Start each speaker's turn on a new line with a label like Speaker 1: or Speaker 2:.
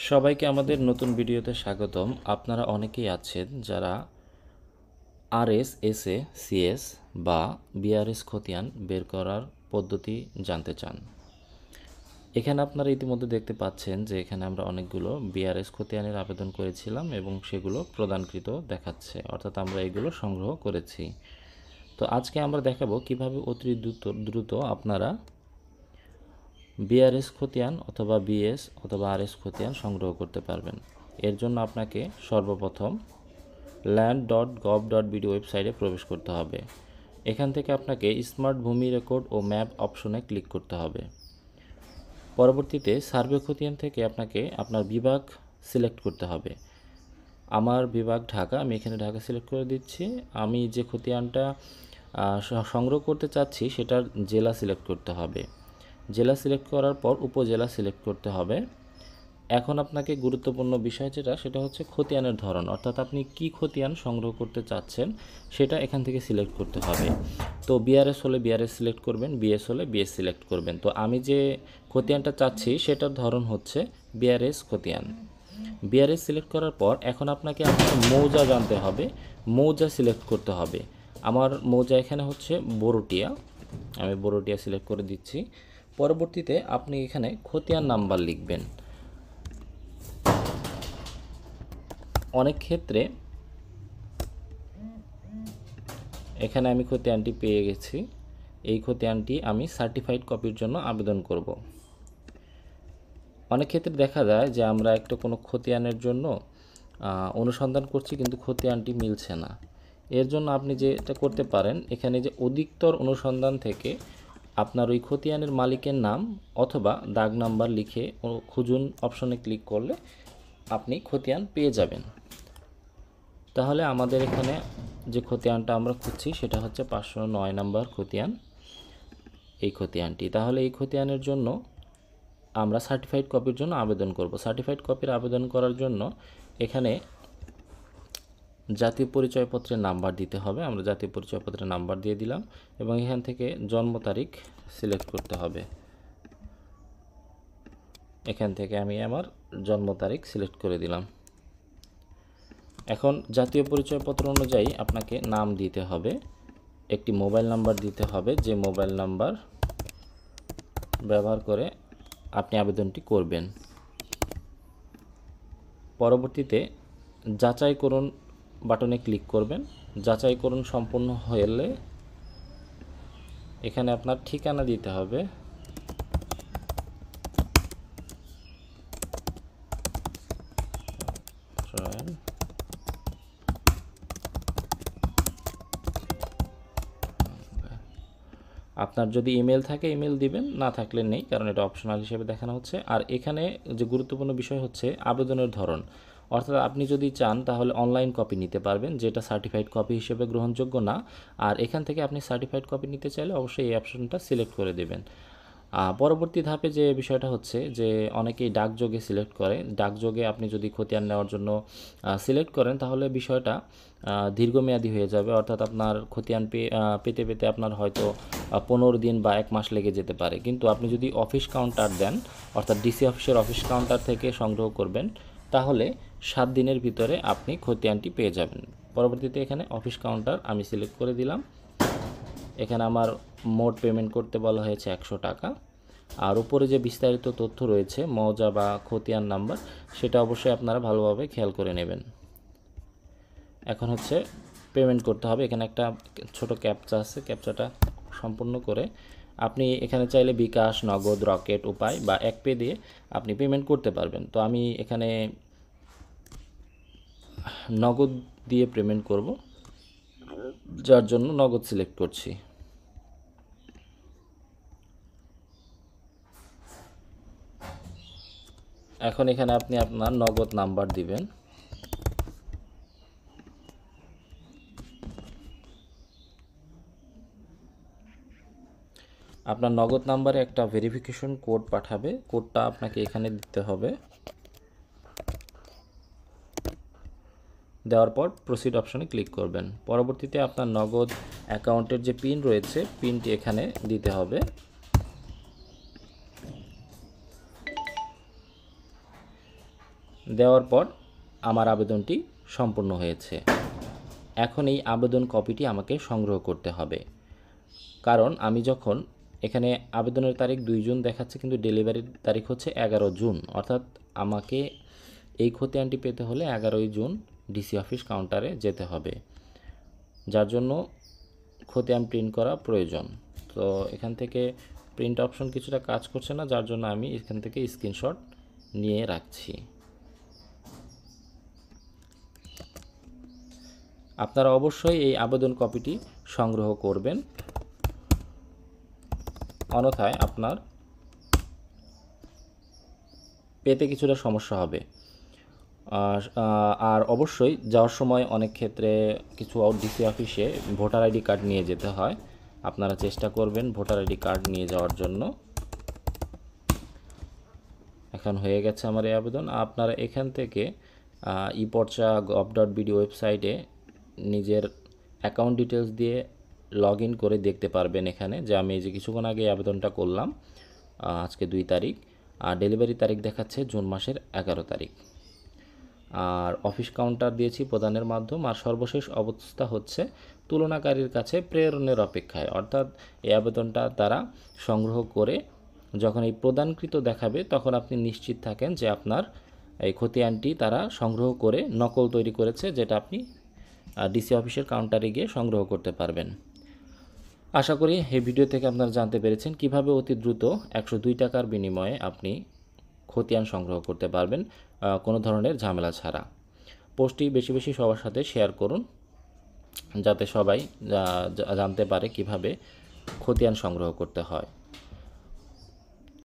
Speaker 1: সবাইকে আমাদের নতুন ভিডিওতে স্বাগতম। আপনারা অনেকেই আছেন যারা আরএস, এসএ, সিএস বা বিআরএস খতিয়ান বের করার পদ্ধতি জানতে চান। এখানে আপনারা ইতিমধ্যে দেখতে পাচ্ছেন যে এখানে আমরা অনেকগুলো বিআরএস খতিয়ানের আবেদন করেছিলাম এবং সেগুলো প্রদানকৃত দেখাচ্ছে, অর্থাৎ আমরা এগুলো সংগ্রহ করেছি। তো আজকে আমরা দেখাবো কিভাবে অতি দ্রুত আপনারা বিআরএস খতিয়ান অথবা বিএস অথবা আরএস খতিয়ান সংগ্রহ করতে পারবেন। এর জন্য আপনাকে সর্বপ্রথম land.gov.bd ওয়েবসাইটে প্রবেশ করতে হবে। এখান থেকে আপনাকে স্মার্ট ভূমি রেকর্ড ও ম্যাপ অপশনে ক্লিক করতে হবে। পরবর্তীতে সার্ভে খতিয়ান থেকে আপনাকে আপনার বিভাগ সিলেক্ট করতে হবে। আমার বিভাগ ঢাকা, আমি এখানে ঢাকা সিলেক্ট করে দিচ্ছি। আমি যে খতিয়ানটা সংগ্রহ করতে চাচ্ছি সেটার জেলা সিলেক্ট করতে হবে। জেলা সিলেক্ট করার পর উপজেলা সিলেক্ট করতে হবে। এখন আপনাকে গুরুত্বপূর্ণ বিষয় সেটা হচ্ছে খতিয়ানের ধরন, অর্থাৎ আপনি কি খতিয়ান সংগ্রহ করতে চাচ্ছেন সেটা এখান থেকে সিলেক্ট করতে হবে। তো বিআরএস হলে বিআরএস সিলেক্ট করবেন, বিএস হলে বিএস সিলেক্ট করবেন। তো আমি যে খতিয়ানটা চাচ্ছি সেটার ধরন হচ্ছে বিআরএস খতিয়ান। বিআরএস সিলেক্ট করার পর এখন আপনাকে আপনার মৌজা জানতে হবে, মৌজা সিলেক্ট করতে হবে। আমার মৌজা এখানে হচ্ছে বড়টিয়া, আমি বড়টিয়া সিলেক্ট করে দিচ্ছি। পরবর্তীতে আপনি এখানে খতিয়ান নাম্বার লিখবেন। অনেক ক্ষেত্রে এখানে আমি খতিয়ানটি পেয়ে গেছি। এই খতিয়ানটি আমি সার্টিফাইড কপির জন্য আবেদন করব। অনেক ক্ষেত্রে দেখা যায় যে আমরা একটা কোনো খতিয়ানের জন্য অনুসন্ধান করছি কিন্তু খতিয়ানটি মিলছে না। এর জন্য আপনি যেটা করতে পারেন, এখানে যে অধিকতর অনুসন্ধান থেকে আপনার ওই খতিয়ানের মালিকের নাম অথবা দাগ নাম্বার লিখে খুঁজুন অপশনে ক্লিক করলে আপনি খতিয়ান পেয়ে যাবেন। তাহলে আমাদের এখানে যে খতিয়ানটা আমরা খুঁজছি সেটা হচ্ছে 509 নম্বর খতিয়ান, এই খতিয়ানটি। তাহলে এই খতিয়ানের জন্য আমরা সার্টিফাইড কপির জন্য আবেদন করব। সার্টিফাইড কপির আবেদন করার জন্য এখানে জাতীয় পরিচয়পত্রের নাম্বার দিতে হবে। আমরা জাতীয় পরিচয়পত্রের নাম্বার দিয়ে দিলাম এবং এখান থেকে জন্ম তারিখ সিলেক্ট করতে হবে। এখান থেকে আমি আমার জন্ম তারিখ সিলেক্ট করে দিলাম। এখন জাতীয় পরিচয়পত্র অনুযায়ী আপনাকে নাম দিতে হবে, একটি মোবাইল নাম্বার দিতে হবে, যে মোবাইল নাম্বার ব্যবহার করে আপনি আবেদনটি করবেন। পরবর্তীতে যাচাই করুন বাটনে ক্লিক করবেন। যাচাই করুন সম্পূর্ণ হলে এখানে আপনার ঠিকানা দিতে হবে। আপনার যদি ইমেল থাকে ইমেল দিবেন, না থাকলে নেই, কারণ এটা অপশনাল হিসেবে দেখানো হচ্ছে। আর এখানে যে গুরুত্বপূর্ণ বিষয় হচ্ছে আবেদনের ধরন, অর্থাৎ আপনি যদি চান তাহলে অনলাইন কপি নিতে পারবেন, যেটা সার্টিফাইড কপি হিসেবে গ্রহণযোগ্য না। আর এখান থেকে আপনি সার্টিফাইড কপি নিতে চাইলে অবশ্যই এই অপশনটা সিলেক্ট করে দেবেন। পরবর্তী ধাপে যে বিষয়টা হচ্ছে যে অনেকেই ডাকযোগে সিলেক্ট করে। ডাকযোগে আপনি যদি খতিয়ান নেওয়ার জন্য সিলেক্ট করেন তাহলে বিষয়টা দীর্ঘমেয়াদী হয়ে যাবে, অর্থাৎ আপনার খতিয়ান পেতে পেতে আপনার হয়তো 15 দিন বা 1 মাস লেগে যেতে পারে। কিন্তু আপনি যদি অফিস কাউন্টার দেন, অর্থাৎ ডিসি অফিসের অফিস কাউন্টার থেকে সংগ্রহ করবেন, তাহলে 7 দিনের ভিতরে আপনি খতিয়ানটি পেয়ে যাবেন। পরবর্তীতে এখানে অফিস কাউন্টার আমি সিলেক্ট করে দিলাম। এখানে আমার মোট পেমেন্ট করতে বলা হয়েছে 100 টাকা। আর উপরে যে বিস্তারিত তথ্য রয়েছে মৌজা বা খতিয়ান নাম্বার, সেটা অবশ্যই আপনারা ভালোভাবে খেয়াল করে নেবেন। এখন হচ্ছে পেমেন্ট করতে হবে। এখানে একটা ছোট ক্যাপচা আছে, ক্যাপচাটা সম্পূর্ণ করে আপনি এখানে চাইলে বিকাশ, নগদ, রকেট, উপায় বা এক পে দিয়ে আপনি পেমেন্ট করতে পারবেন। তো আমি এখানে নগদ দিয়ে পেমেন্ট করব, যার জন্য নগদ সিলেক্ট করছি। এখন এখানে আপনি আপনার নগদ নাম্বার দিবেন। আপনার নগদ নাম্বারে একটা ভেরিফিকেশন কোড পাঠাবে, কোডটা আপনাকে এখানে দিতে হবে। দেওয়ার পর প্রসিড অপশনে ক্লিক করবেন। পরবর্তীতে আপনার নগদ অ্যাকাউন্টের যে পিন রয়েছে, পিনটি এখানে দিতে হবে। দেওয়ার পর আমার আবেদনটি সম্পূর্ণ হয়েছে। এখন এই আবেদন কপিটি আমাকে সংগ্রহ করতে হবে, কারণ আমি যখন এখানে আবেদনের তারিখ 2 জুন দেখাচ্ছে, কিন্তু ডেলিভারির তারিখ হচ্ছে 11 জুন। অর্থাৎ আমাকে এই খতিয়ানটি পেতে হলে 11ই জুন ডিসি অফিস কাউন্টারে যেতে হবে, যার জন্য খতিয়ান প্রিন্ট করা প্রয়োজন। তো এখান থেকে প্রিন্ট অপশন কিছুটা কাজ করছে না, যার জন্য আমি এখান থেকে স্ক্রিনশট নিয়ে রাখছি। আপনারা অবশ্যই এই আবেদন কপিটি সংগ্রহ করবেন, অন্যথায় আপনার পেতে কিছুটা সমস্যা হবে। আর অবশ্যই যাওয়ার সময় অনেক ক্ষেত্রে কিছু ডিসি অফিসে ভোটার আইডি কার্ড নিয়ে যেতে হয়। আপনারা চেষ্টা করবেন ভোটার আইডি কার্ড নিয়ে যাওয়ার জন্য। এখন হয়ে গেছে আমার এই আবেদন। আপনারা এখান থেকে eporcha.gov.bd ওয়েবসাইটে নিজের অ্যাকাউন্ট ডিটেলস দিয়ে লগ ইন করে দেখতে পারবেন এখানে যে আমি এই যে কিছুক্ষণ আগে আবেদনটা করলাম, আজকে 2 তারিখ, আর ডেলিভারি তারিখ দেখাচ্ছে জুন মাসের 11 তারিখ। আর অফিস কাউন্টার দিয়েছি প্রদানের মাধ্যম, আর সর্বশেষ অবস্থা হচ্ছে তুলনাকারীর কাছে প্রেরণের অপেক্ষায়। অর্থাৎ এই আবেদনটা তারা সংগ্রহ করে যখন এই প্রদানকৃত দেখাবে, তখন আপনি নিশ্চিত থাকেন যে আপনার এই খতিয়ানটি তারা সংগ্রহ করে নকল তৈরি করেছে, যেটা আপনি ডিসি অফিসের কাউন্টারে গিয়ে সংগ্রহ করতে পারবেন। আশা করি এই ভিডিও থেকে আপনারা জানতে পেরেছেন কিভাবে অতি দ্রুত 102 টাকার বিনিময়ে আপনি খতিয়ান সংগ্রহ করতে পারবেন কোনো ধরনের ঝামেলা ছাড়া। পোস্টটি বেশি বেশি সবার সাথে শেয়ার করুন, যাতে সবাই জানতে পারে কিভাবে খতিয়ান সংগ্রহ করতে হয়।